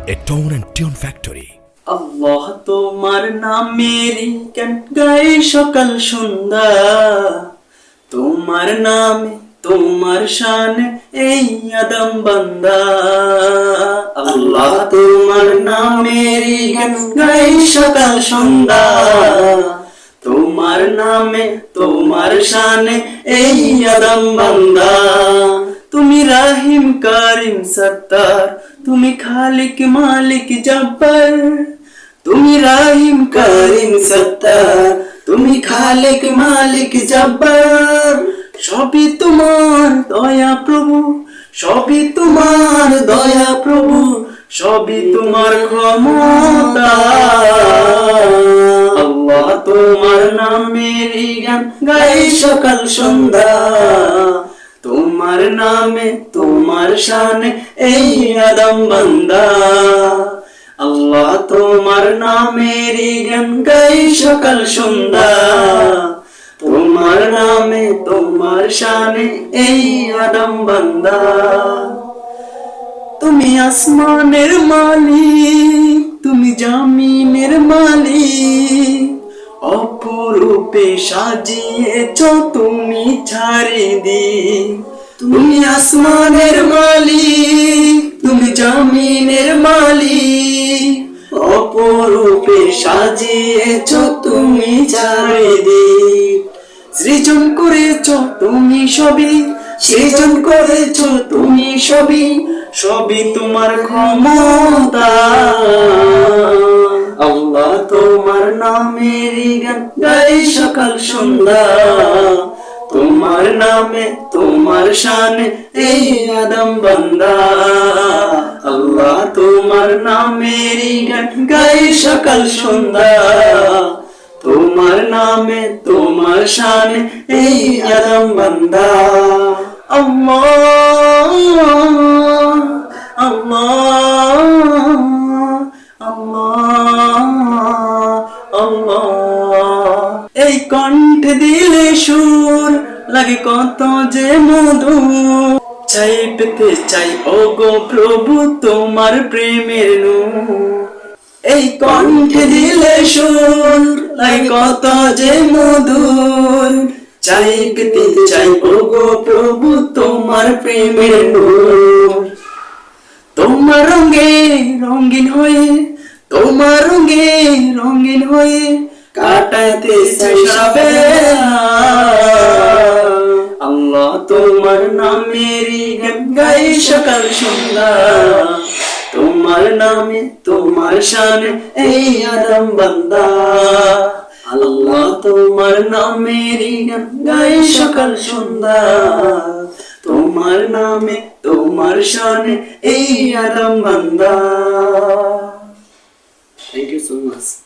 a tone and tune factory. আল্লাহ তোমার নামেরই গান গাই সকাল সন্ধ্যা, তোমার নামে তোমার শানে এই আদম বান্দা। আল্লাহ তোমার নামেরই গান গাই সকাল সন্ধ্যা, তোমার নামে তোমার শানে এই আদম বান্দা। তুমি রাহিম কারিম সত্তার, তুমি খালিক মালিক জব্বার। তুমি রাহিম কারিম সত্তার, তুমি খালিক মালিক জব্বার। সবই তোমার দয়া প্রভু, সবই তোমার দয়া প্রভু, সবই তোমার ক্ষমতা। আল্লাহ তোমার নামেরই গান গাই সকাল সন্ধ্যা, তোমার নামে তোমার শানে এই আদম বান্দা। আল্লাহ তোমার নামেরই গান গাই সকাল সন্ধ্যা, তোমার নামে তোমার শানে এই আদম বান্দা। তুমি আসমানের মালিক, তুমি জামিনের মালিক, অপরূপে সাজিয়েছ তুমি চারিদিক। তুমি আসমানের মালিক, তুমি জামিনের মালিক, অপরূপে সাজিয়েছ তুমি চারিদিক। সৃজন করেছ তুমি সবই, সৃজন করেছ তুমি সবই, সবই তোমার ক্ষমতা। আল্লাহ তোমার নামেরই গান গাই সকাল সন্ধ্যা, তোমার নামে তোমার শানে এই আদম বান্দা। আল্লাহ তোমার নামেরই গান গাই সকাল সন্ধ্যা, তোমার নামে তোমার শানে এই আদম বান্দা। আল্লাহ আল্লাহ আল্লাহ আল্লাহ। এই কণ্ঠে দিলে সুর লাগে কত যে মধু, চাই পেতে চাই ওগো প্রভু তোমার প্রেমের নূর। এই কণ্ঠে দিলে সুর লাগে কত যে মধুর, চাই পেতে চাই ওগো প্রভু তোমার প্রেমের নূর। তোমার রঙে রঙিন হয়ে, তোমার রঙে রঙিন হয়ে কাটাতে চাইবে। আল্লাহ তোমার নামেরই গান গাই সকাল সন্ধ্যা, তোমার নামে তোমার শানে এই আদম বান্দা। আল্লাহ তোমার নামেরই গান গাই সকাল সন্ধ্যা, তোমার নামে তোমার শানে এই আদম বান্দা। Thank you so much.